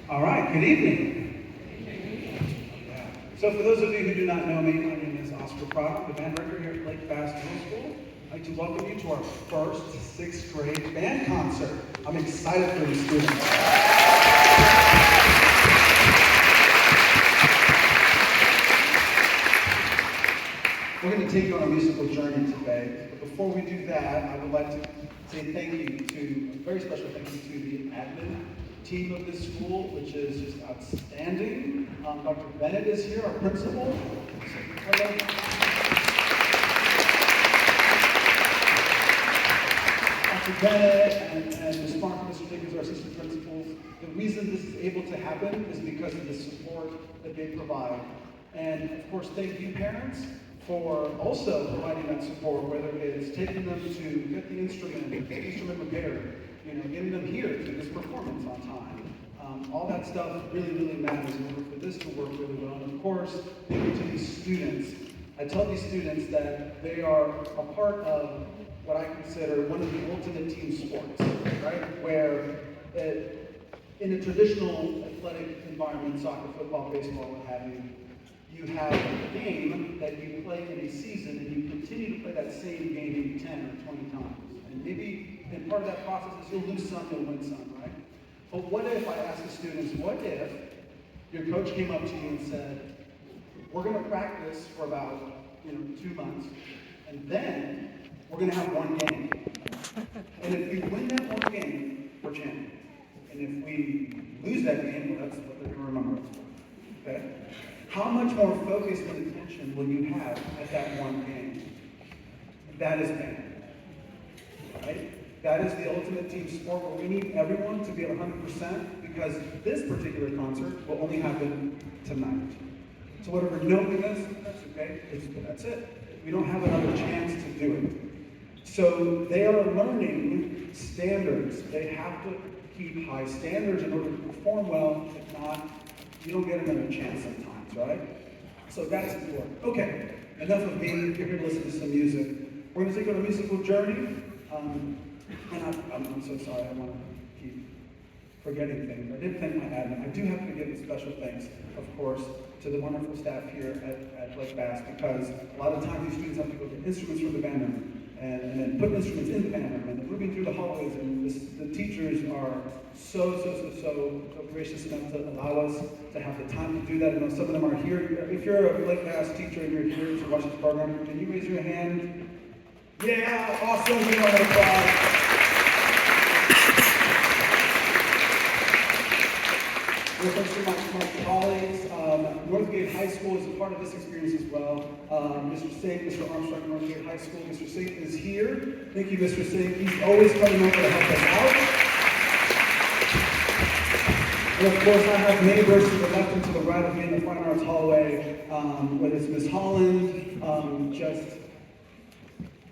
All right, good evening. Yeah. So for those of you who do not know me, my name is Oscar Prado, the band director here at Lake Bass Middle School. I'd like to welcome you to our first sixth grade band concert. I'm excited for you students. We're going to take you on a musical journey today, but before we do that, I would like to say thank you to, a very special thank you to the admin team of this school, which is just outstanding. Dr. Bennett is here, our principal. Dr. Bennett and Ms. Mark and Mr. Dickens, our assistant principals. The reason this is able to happen is because of the support that they provide. And of course, thank you parents for also providing that support, whether it's taking them to get the instrument repaired, getting them here to this performance on time. All that stuff really, really matters in order for this to work really well. And of course, thank you to these students. I tell these students that they are a part of what I consider one of the ultimate team sports, right? Where in a traditional athletic environment, soccer, football, baseball, what have you, you have a game that you play in a season and you continue to play that same game maybe 10 or 20 times. And maybe in part of that process is you'll lose some, you'll win some, right? But what if I ask the students, what if your coach came up to you and said, we're going to practice for about 2 months, and then we're going to have one game. And if we win that one game, we're champions. And if we lose that game, well, that's what they're going to remember us for. Okay? How much more focus and attention will you have at that one game? That is band. Right? That is the ultimate team sport where we need everyone to be at 100% because this particular concert will only happen tonight. So whatever note we miss, that's okay. That's it. We don't have another chance to do it. So they are learning standards. They have to keep high standards in order to perform well. If not, you don't get another chance sometimes, right? So that's important. Okay, enough of me. You're here to listen to some music. We're going to take on a musical journey. And I'm so sorry, I want to keep forgetting things. I did thank my admin. I do have to give a special thanks, of course, to the wonderful staff here at Lake Bass, because a lot of times these students have to go get instruments from the band room and then put instruments in the band room and then moving through the hallways, and the teachers are so gracious enough to allow us to have the time to do that. I know some of them are here. If you're a Lake Bass teacher and you're here to watch this program, can you raise your hand? Yeah, awesome. Give them an applause. Thanks to my colleagues. Northgate High School is a part of this experience as well. Mr. Singh, Mr. Armstrong, Northgate High School. Mr. Singh is here. Thank you, Mr. Singh. He's always coming over to help us out. And of course, I have neighbors to the left and to the right of me in the Fine Arts hallway, whether it's Ms. Holland, just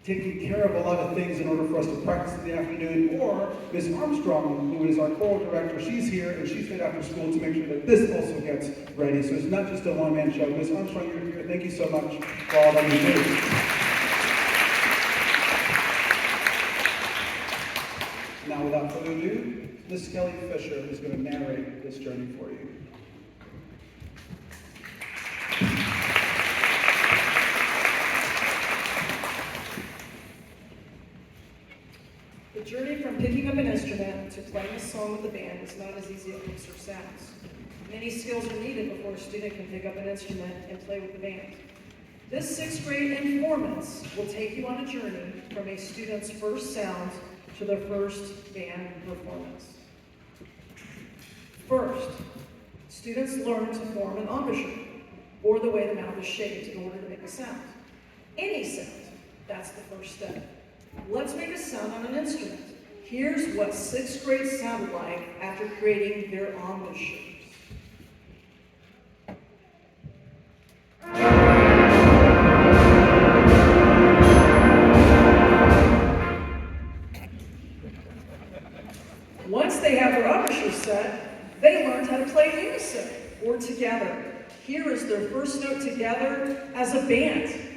taking care of a lot of things in order for us to practice in the afternoon, or Ms. Armstrong, who is our choral director. She's here and she stayed after school to make sure that this also gets ready. So it's not just a one-man show. Ms. Armstrong, you're here. Thank you so much for all that you do. Now, without further ado, Ms. Kelly Fisher is going to narrate this journey for you. The journey from picking up an instrument to playing a song with the band is not as easy as it looks or sounds. Many skills are needed before a student can pick up an instrument and play with the band. This sixth grade performance will take you on a journey from a student's first sound to their first band performance. First, students learn to form an embouchure, or the way the mouth is shaped in order to make a sound. Any sound, that's the first step. Let's make a sound on an instrument. Here's what sixth grade sounded like after creating their embouchures. Once they have their embouchure set, they learned how to play in unison or together. Here is their first note together as a band.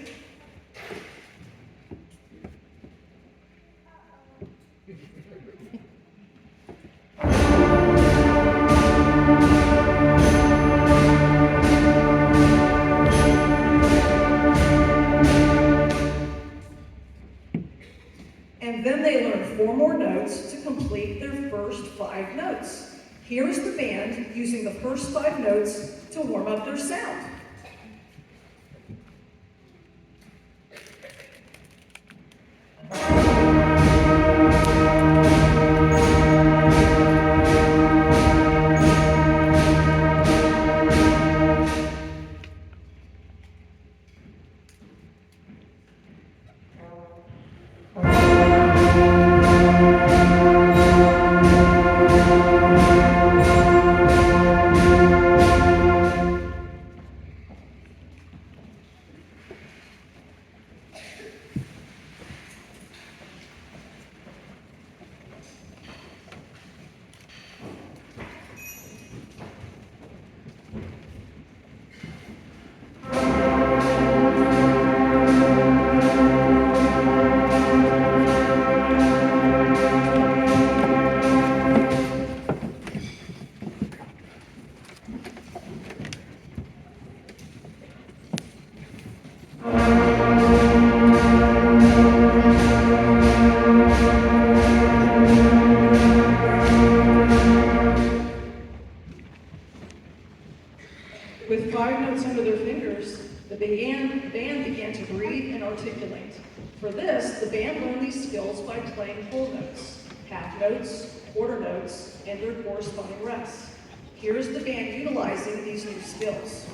5 notes. Here's the band using the first 5 notes to warm up their sound. With 5 notes under their fingers, the band began to breathe and articulate. For this, the band learned these skills by playing whole notes, half notes, quarter notes, and their corresponding rests. Here's the band utilizing these new skills.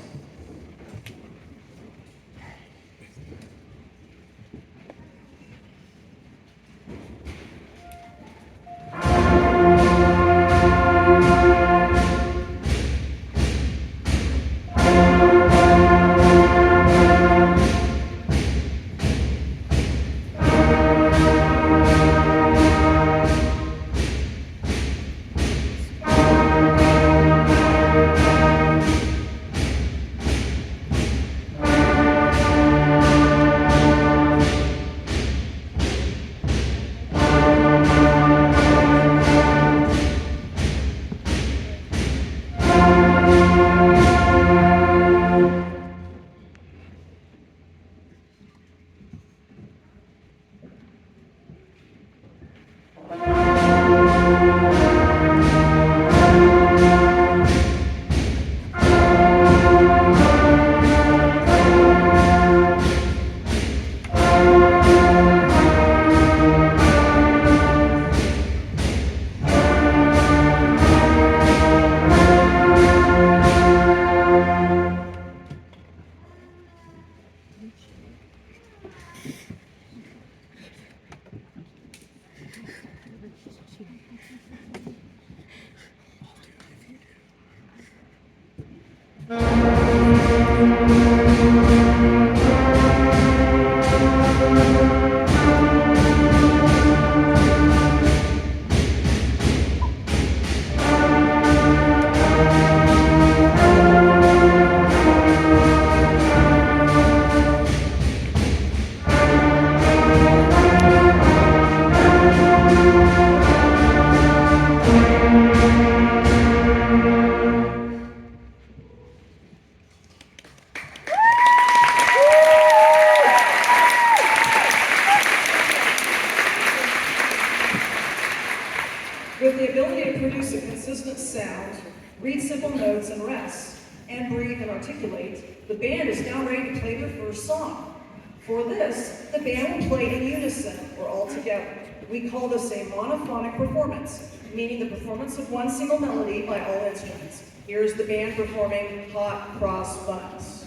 With the ability to produce a consistent sound, read simple notes and rest, and breathe and articulate, the band is now ready to play their first song. For this, the band will play in unison or all together. We call this a monophonic performance, meaning the performance of one single melody by all instruments. Here's the band performing Hot Cross Buns.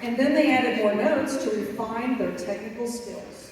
And then they added more notes to refine their technical skills.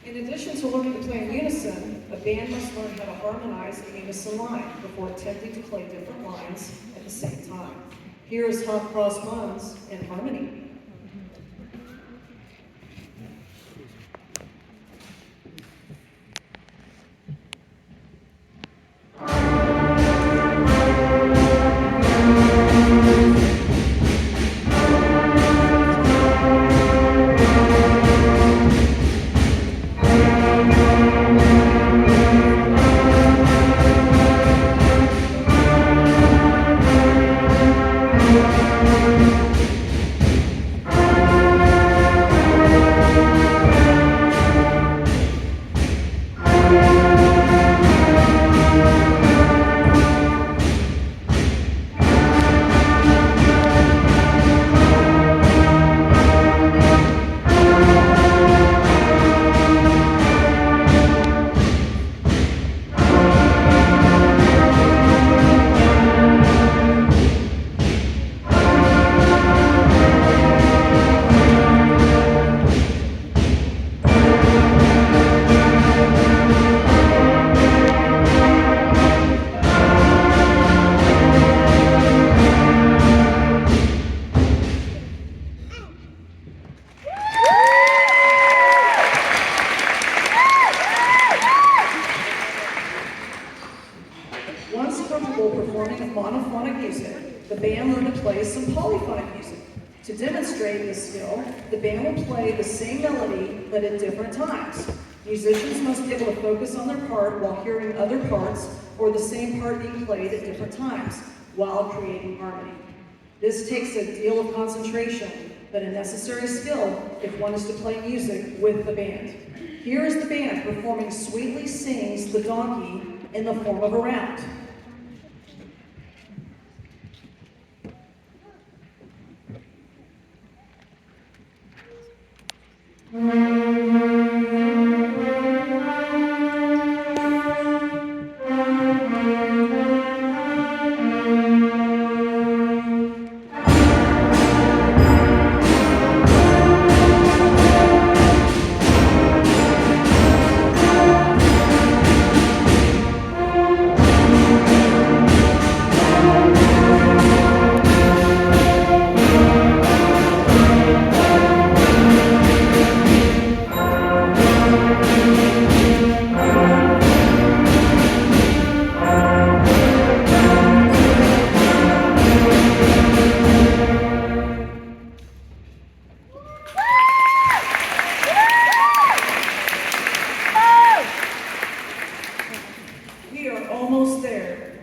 In addition to learning to play in unison, a band must learn how to harmonize a unison line before attempting to play different lines at the same time. Here is Hot Cross Buns in harmony. Once comfortable performing monophonic music, the band learned to play some polyphonic music. To demonstrate this skill, the band will play the same melody but at different times. Musicians must be able to focus on their part while hearing other parts or the same part being played at different times while creating harmony. This takes a deal of concentration, but a necessary skill if one is to play music with the band. Here is the band performing Sweetly Sings the Donkey in the form of a round.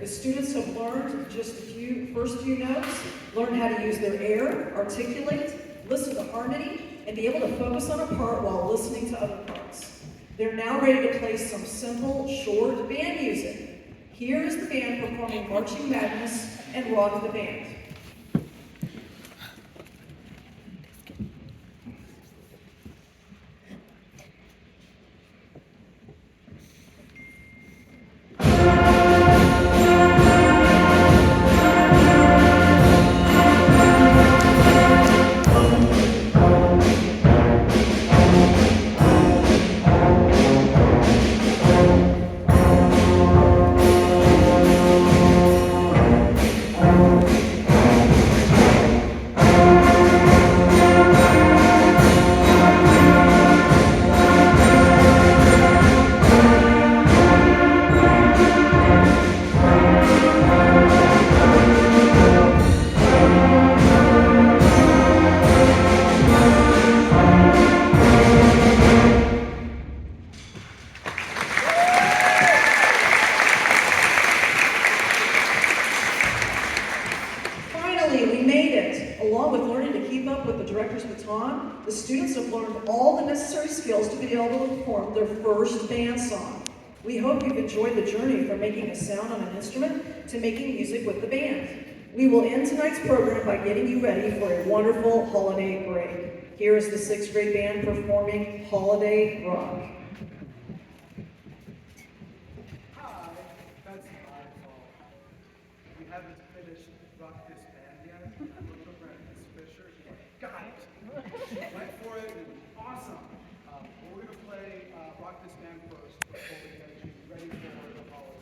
The students have learned just first few notes, learn how to use their air, articulate, listen to harmony, and be able to focus on a part while listening to other parts. They're now ready to play some simple, short band music. Here is the band performing Marching Madness and Rock the Band. Along with learning to keep up with the director's baton, the students have learned all the necessary skills to be able to perform their first band song. We hope you've enjoyed the journey from making a sound on an instrument to making music with the band. We will end tonight's program by getting you ready for a wonderful holiday break. Here is the 6th grade band performing Holiday Rock. Hi, that's my fault. We haven't finished Rock This Band yet. I looked over at Miss Fisher. She's like, got it. Went for it. And awesome. We're going to play Rock This Band first before we get you ready for the holiday.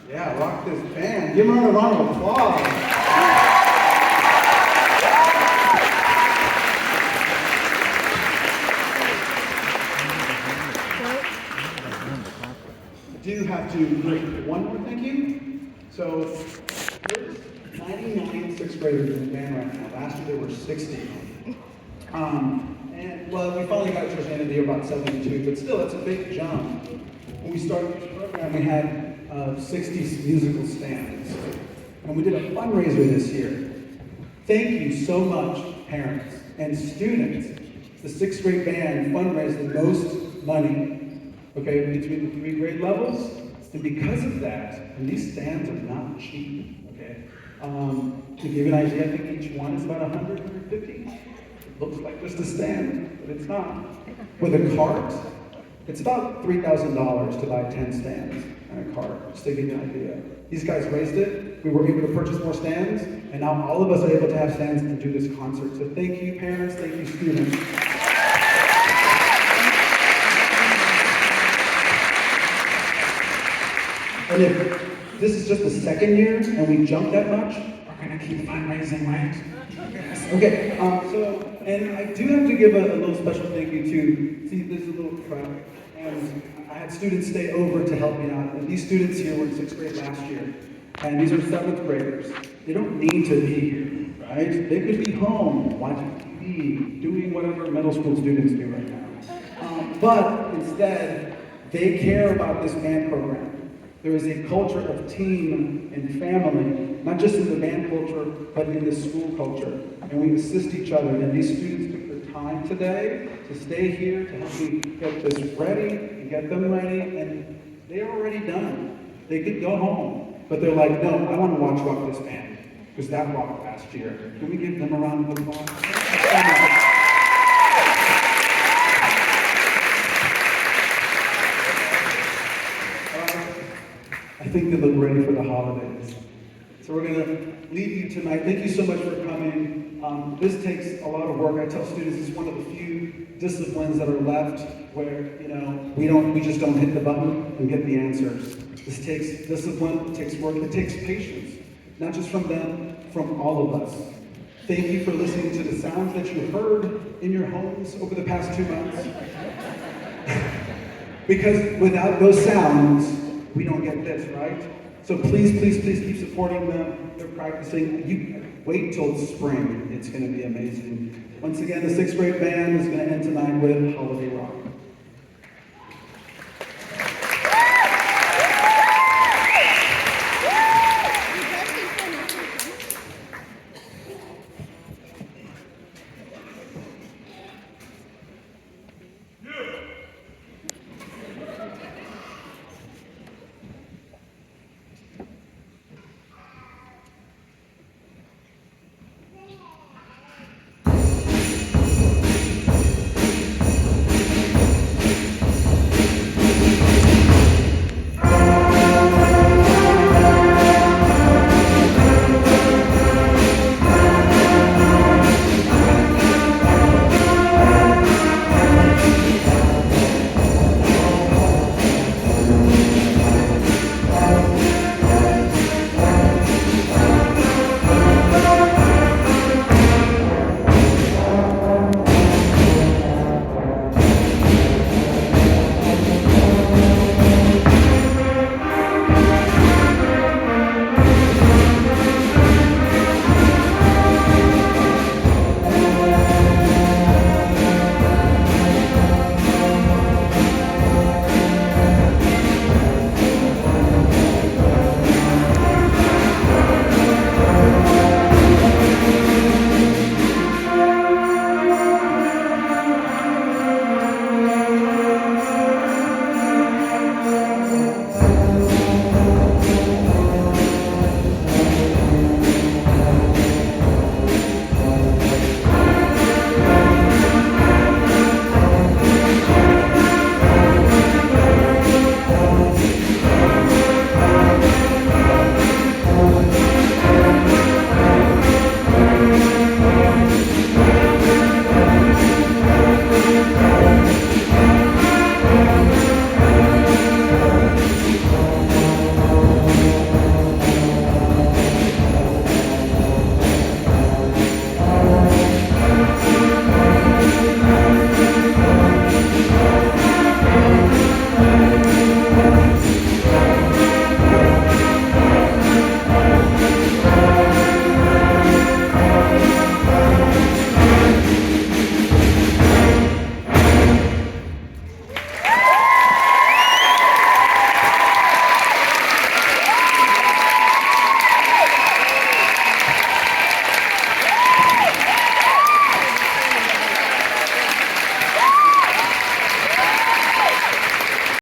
Yeah, rock this band. Give them a round of applause. I do have to make one more thank you. So, there's 99 sixth graders in the band right now. Last year there were 60. And well, we finally got towards the end of the year about 72, but still, that's a big jump. When we started this program, we had 60 musical stands. And we did a fundraiser this year. Thank you so much, parents and students. The sixth grade band fundraised the most money, okay, between the 3 grade levels. And because of that, and these stands are not cheap, okay? To give you an idea, I think each one is about 100, 150. It looks like just a stand, but it's not. With a cart, it's about $3,000 to buy 10 stands and a cart, just to give you an idea. These guys raised it, we were able to purchase more stands, and now all of us are able to have stands and do this concert. So thank you, parents, thank you, students. And if this is just the second year and we jumped that much, we're gonna keep fundraising, right? Yes. Okay, and I do have to give a little special thank you to, see, there's a little crowd, and I had students stay over to help me out. And these students here were in 6th grade last year, and these are 7th graders. They don't need to be here, right? They could be home, watching TV, doing whatever middle school students do right now. But instead, they care about this band program. There is a culture of team and family, not just in the band culture, but in the school culture. And we assist each other. And these students took their time today to stay here to help me get this ready and get them ready. And they're already done. They could go home. But they're like, no, I want to watch Rock This Band, because that rocked last year. Can we give them a round of applause? I think they look ready for the holidays. So we're going to leave you tonight. Thank you so much for coming. This takes a lot of work. I tell students it's one of the few disciplines that are left where, we just don't hit the button and get the answers. This takes discipline, it takes work, it takes patience. Not just from them, from all of us. Thank you for listening to the sounds that you heard in your homes over the past 2 months. Because without those sounds, we don't get this, right? So please, please, please keep supporting them. They're practicing. You wait till spring. It's going to be amazing. Once again, the 6th grade band is going to end tonight with Holiday Rock.